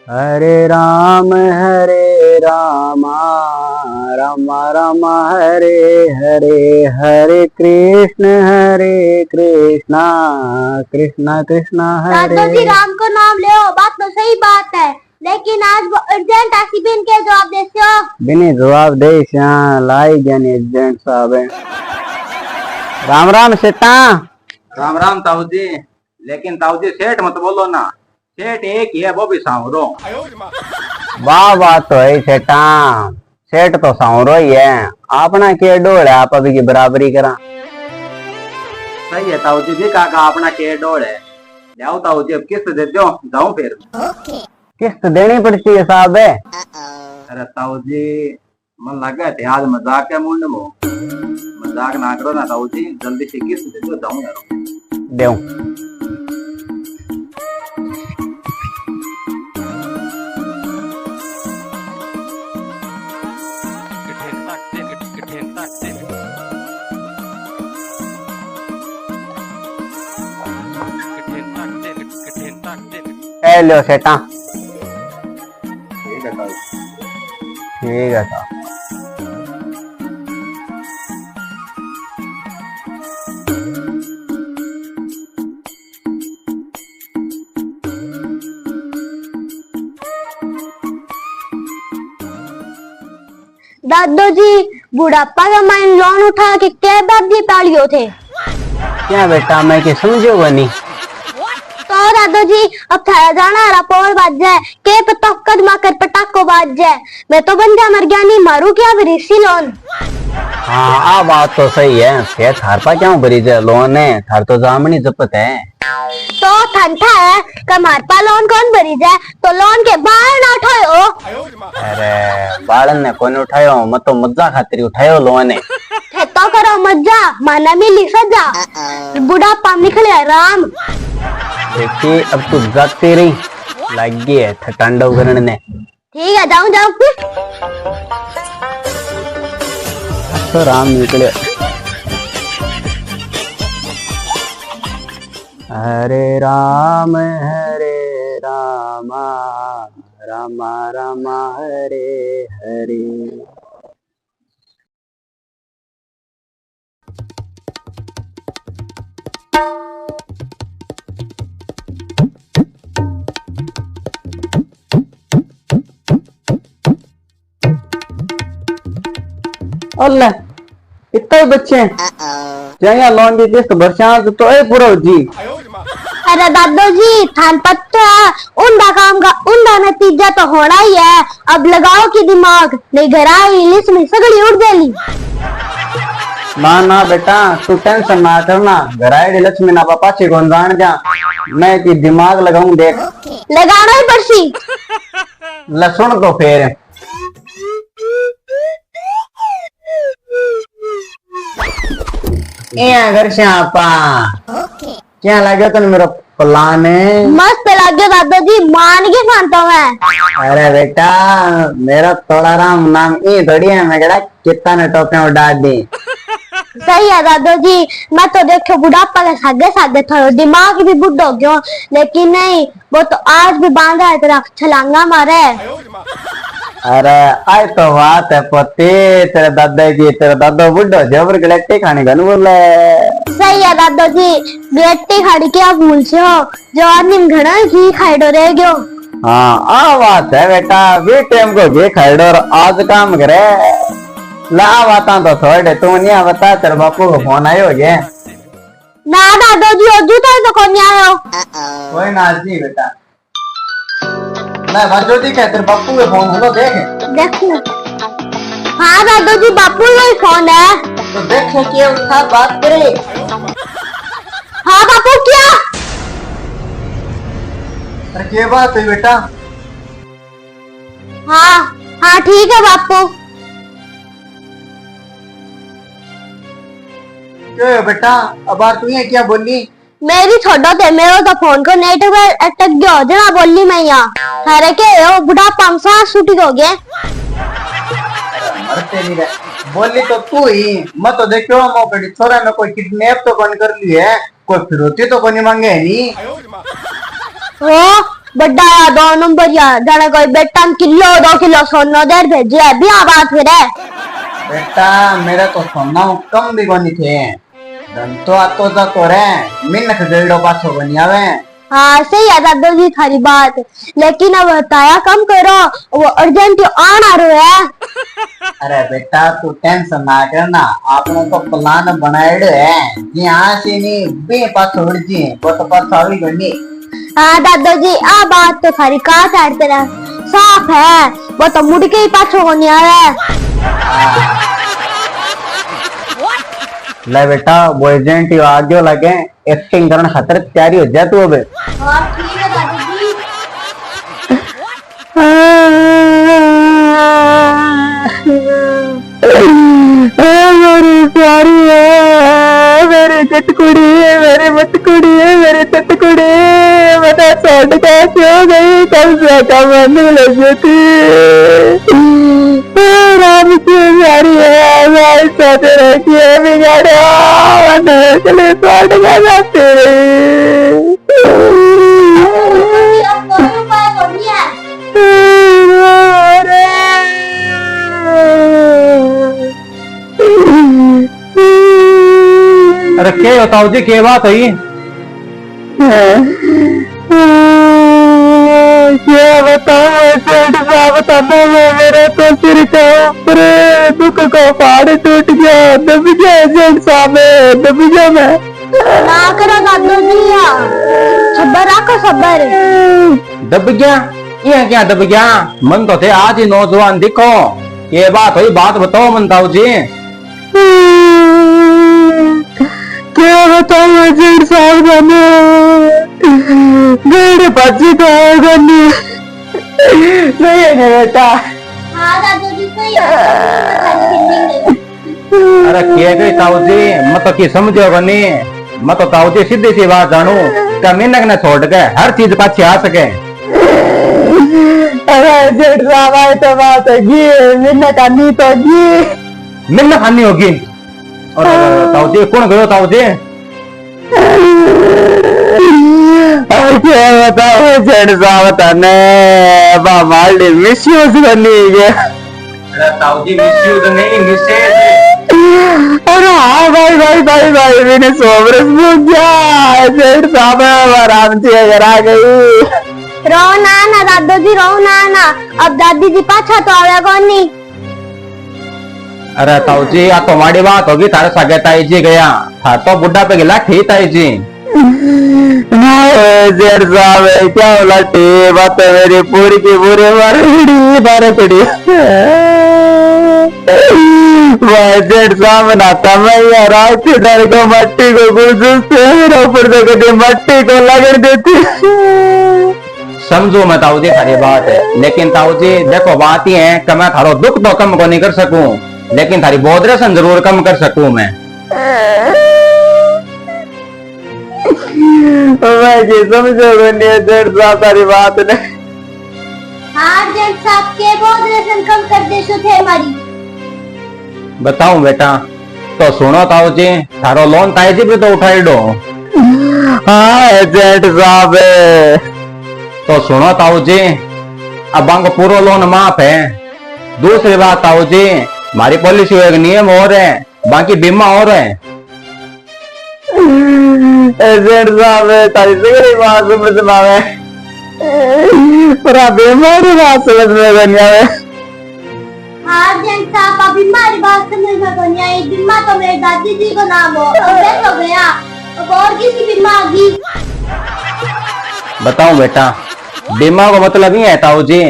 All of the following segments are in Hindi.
हरे रामा रामा रामा हरे हरे, हरे कृष्ण कृष्णा कृष्णा हरे। दादाजी राम को नाम ले, बात तो सही बात है, लेकिन आज वो अर्जेंट आसी बिन के जवाब देते हो। बिनी जवाब दे लाई जानी अर्जेंट साहब है। राम राम सेठा। राम राम ताऊ जी। लेकिन ताऊ जी सेठ मत बोलो ना, सेठ एक ही है, वो भी सांवरो। वाह बात तो है सेठा, सेठ तो सांवरो ही है, अपना के डोल है, आप अभी की बराबरी करा। सही है ताऊ जी, भी काका अपना के डोल है। जाओ ताऊ जी, अब किस्त दे दो, जाऊं फिर। किस्त देनी पड़ती है साहब है। अरे ताऊ जी, मन लगा थे आज मजाक है मुंड में, मजाक ना करो ना ताऊ जी, जल्दी से किस्त दे दो, जाऊं यार। देऊ ए लो सेठा। ठीक है ताऊ जी। ठीक है साहब। दादाजी बुढ़ापा का माइन लोन उठा के क्या दादी पालियो थे। क्या बेटा मैं के समझो बनी। तो दादाजी अब थारा जाना रापोर बाज जाए के पता कदमा कर पटाखो बाज जाए, मैं तो बंदा मर गया नहीं मारू क्या विदेशी लोन। हाँ आ बात तो सही है, फिर थार पा क्यों भरी जाए लोन है, थार तो जामनी जपत है। तो ठंडा है कमार पा लोन कौन भरी जाए, तो लोन के बाहर ना उठायो। अरे बालन ने कौन उठायो, मैं तो मजा खातिर उठायो लोन है। तो करो मजा माना मिली सजा, बुढ़ापा निकले आराम। देखिए अब तू जागती रही लगी है ठंडा उगरण ने। ठीक है जाऊं जाऊं तो राम निकले। हरे रामा रामा रामा हरे हरे। अल्लाह इतने बच्चे हैं जाया लोन की किस्त भरसा तो ए पूरा जी। अरे दादाजी थान पत्ता उनका काम का उनका नतीजा तो होना ही है, अब लगाओ की दिमाग नहीं घर आई लिस्ट में सगड़ी उड़ जाएगी। ना ना बेटा तू टेंशन ना करना, घर आई लक्ष्मी ना पापा से कौन जान जा, मैं की दिमाग लगाऊं देख। लगाना ही पड़सी। ल सुन तो फिर घर से आपा क्या लगे तो मेरा प्लान है। मस्त लगे दादाजी मान के मानता मैं। अरे बेटा मेरा थोड़ा राम नाम ये थोड़ी है, मैं कहा कितना ने टोपे उड़ा दी। सही है दादाजी, मैं तो देखो बुढ़ापा के सागे सागे थोड़ा दिमाग भी बुढ़ हो गयो, लेकिन नहीं वो तो आज भी बांधा है तेरा छलांगा मारे। अरे आई तो बात है पति तेरे दादा बुढ़ो जबर गलेटी खाने का बोले। सही है दादाजी, गलेटी खाड़ी क्या भूल से हो जो आदमी घना घी खाइडो रह गयो। हाँ आ बात है बेटा, भी टाइम को घी खाइडो और आज काम करे। ला बाता तो थोड़े तू नहीं बता, तेरे बापू को फोन आयो गए ना दादाजी अजू तो कौन आयो। कोई ना जी बेटा मैं बाजो दी तेरे बापू के फोन होलो देख देखो। हाँ दादाजी बापू का ही फोन है, तो देख के उठा बात करे। हाँ बापू क्या। अरे क्या बात है बेटा। हाँ हाँ ठीक है बापू। क्यों है बेटा अब तू ये क्या बोली। मेरी छोड़ो थे मेरो तो फोन को नेटवर्क अटक गयो जना बोली मैं यहाँ थारे के हो बुढ़ापा में सांस छूट हो गए। मरते नहीं रहे बोली तो तू ही, मैं तो देखो मौके छोरा ने कोई किडनैप तो कौन कर ली है, कोई फिरौती तो कोई मांगे है नहीं। ओ बड़ा या 2 नंबर या जाने कोई बेटा किलो 2 किलो सोना दे भेजे बिया बात करे। बेटा मेरा तो सोना कम भी कोनी थे धन तो आतो तो रे मिन्नत डेढ़ो पाछो बनी आवे। हाँ सही है दादू जी थारी बात, लेकिन अब बताया कम करो वो अर्जेंट आना रहा है। अरे बेटा तू टेंशन ना करना आपने तो प्लान बनाएड़ो है यहाँ से नहीं बे पाछो उड़ जी वो तो पाछो आवी गनी। हाँ दादू जी आ बात तो थारी का साइड तरह साफ है, वो तो मुड़ के ही पाछो होने आवे। ले बेटा वो एजेंट आगे लगे एक्टिंग करने खातिर तैयारी हो जा तू अब। हाँ ठीक है दादू जी। मेरी प्यारी है मेरी चटकुड़ी है मेरी मटकुड़ी है मेरी चटकुड़ी बता छोड़ कैसे हो गई कब से कब लग थी राम की प्यारी है मैं सोच रही थी बिगाड़ा चले छोड़ के जाते अब कोई उपाय नहीं है। अरे क्या बताओ जी क्या बात हुई? क्या बताओ बताना मेरे तो सिर के ऊपर दुख को पहाड़ टूट गया दब गया जेठ साहब दब गया मैं। ना करो दादू जी सबर रखो सबर। दब गया? ये क्या दब गया? मन तो थे आज ही नौजवान दिखो ये बात हुई बात बताओ मनताऊ जी। क्या बताओ जेठ साहब मेरे बच्चे को नहीं है बेटा। हाँ दादू जी सही है। अरे क्या गई ताऊ जी मैं तो की समझो बनी मैं तो ताऊ जी सीधी सी बात जानू क्या मिनक न छोड़ के हर चीज पाछे आ सके। अरे जेठ साहब आए तो बात होगी मिन्नत आनी तो होगी मिन्नत आनी होगी। और ताऊ जी कौन गयो ताऊ जी? क्या बताओ जेठ साहब तने बामाली मिसयूज करनी है। अरे ताऊ जी मिसयूज नहीं मिसेज। अरे हाँ भाई भाई भाई भाई मैंने सोबरस भूल गया जेठ साहब आराम से घर आ गई। रो ना दादू जी रो ना अब दादी जी पाछा तो आवे कौन नहीं। अरे ताऊ जी आ तो माड़ी बात होगी तारे सगे ताई जी गया था तो बुढ़ा पे गिला ठीक ताई जी। जेठ साहब क्या बोला टी बात मेरी पूरी की पूरी बारकड़ी जेठ साहब नाता मैं रात के डर को मट्टी को गुजरते ऊपर से कभी मट्टी को लगन देती। समझो मैं ताऊ जी सारी बात है लेकिन ताऊ जी देखो बात ये है कि मैं थारो दुख तो कम को नहीं कर सकूं लेकिन थारी बोधरेशन जरूर कम कर सकूं मैं। जी समझो जेठ साहब सारी बात ने। हाँ जेठ साहब के बोधरेशन कम कर दे सो थे हमारी। बताऊं बेटा तो सुनो ताऊ जी थारो लोन ताई जी पे तो उठाई दो। हाँ जेठ साहब तो सुनो ताऊ जी अब को पूरा लोन माफ है। दूसरी बात ताऊ जी हमारी पॉलिसी एक नियम और है बाकी बीमा और है। जेठ साहब तारी सगरी बात समझ में आवे पूरा बीमारी बात समझ में नहीं आवे। हाँ जेठ साहब अभी हमारी बात समझ में तो नहीं आई। बीमा तो मेरे दादी जी को नाम हो अब तो गया अब और किसी बीमा आ गई। बताऊं बेटा बीमा का मतलब ही है ताऊ जी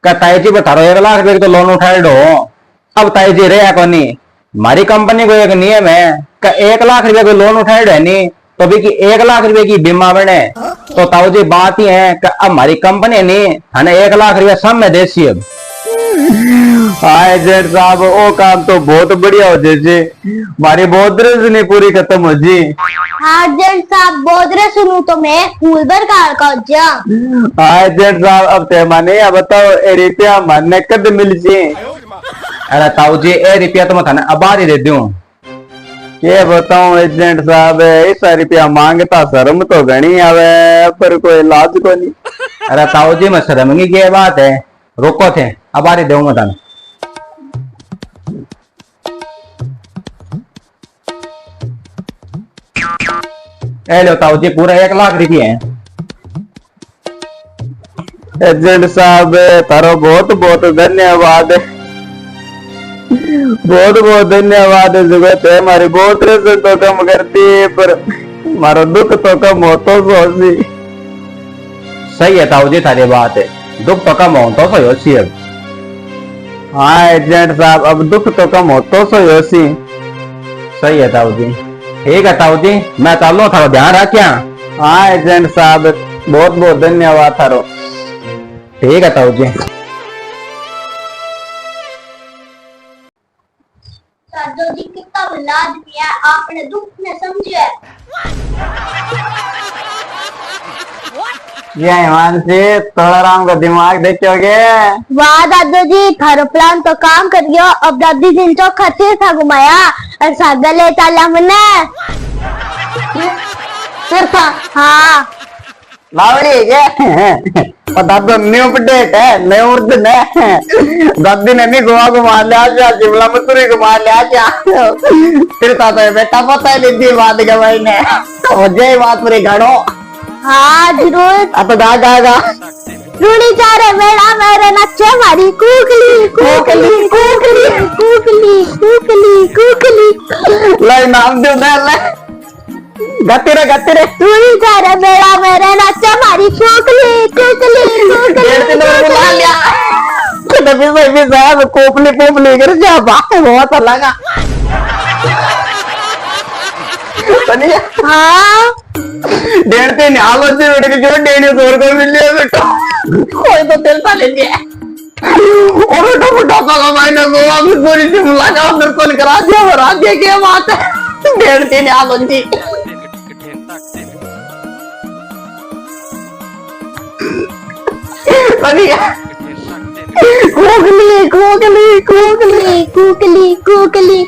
का ताई जी बतारो 1 लाख रुपए तो लोन उठाए दो। अब ताई जी रे कोनी हमारी कंपनी को एक नियम है का 1 लाख रुपए को लोन उठाए दो नहीं तो भी की 1 लाख रुपए की बीमा बने। तो ताऊ जी बात ही है कि अब हमारी कंपनी नहीं हमें 1 लाख रुपया सब में देसी अब। हाँ जेठ साहब वो काम तो बहुत बढ़िया हो जैसे हमारी बोधरेस नहीं पूरी खत्म हो जी। हाँ जेठ साहब बोधरे सुनू तो मैं फूल भर का जा। हाँ जेठ साहब अब ते माने अब बताओ ए रुपया माने कद मिल जी। अरे ताऊ जी ए रुपया तो मैं थाने आबाद ही दे दूं। के बताऊं एजेंट साहब ऐसा रुपया मांगता शर्म तो घनी आवे पर कोई इलाज को नहीं। अरे ताऊ जी मैं शर्मंगी की बात है, रोको थे अब आ रही दूंगा तन। ए लो ताऊ जी पूरा 1 लाख रुपये है। एजेंट साहब तारो बहुत बहुत धन्यवाद, बहुत बहुत धन्यवाद। जगत है हमारी बहुत से तो कम करती है, पर मारो दुख तो कम हो तो सोची। सही है ताऊ जी थारी बात है, दुख तो कम हो तो सही होती है। हाँ एजेंट साहब अब दुख तो कम हो तो सोची। सही है ताऊ जी, ठीक है ताऊ जी मैं चलो, थारो ध्यान रखिया। हाँ एजेंट साहब बहुत बहुत धन्यवाद थारो। ठीक है ताऊ जी। दादो जी कितना भला आदमी है, आपने दुख ने समझे। ये हिमांशी थोड़ा राम का दिमाग देखोगे। वाह दादो जी थारो प्लान तो काम कर गयो। अब दादी दिन तो खतिर था घुमाया और सागा ले चला मने। हाँ लावड़ी के पता तो न्यू अपडेट है, नए उर्दन है। दादी ने नहीं घुमा लिया क्या, शिमला मसूरी घुमा लिया क्या। फिर तो बेटा पता है नहीं बात के भाई ने मुझे बात पूरी घड़ो। हाँ जरूर। अब गा गा गा रूड़ी जा रे मेरा मेरे नच्चे मारी कुकली कुकली कुकली कुकली कुकली कुकली। ले नाम दे ले गति रे रूड़ी जा रे मेरा मेरे नच्चे मारी कुकली कुकली कुकली बुला लिया। कभी भी साहब कोपली पोपली कर जा बात बहुत लगा। हाँ डेढ़ तीन आलो जी बेटे के जो 150 को मिल लिया बेटा, कोई तो तेल पा ले लिया। और बेटा बेटा का मैंने गोवा में पूरी शिमला का उधर कौन करा दिया, और आगे क्या बात है। 1.5 आलो जी कुकली कुकली कुकली कुकली कुकली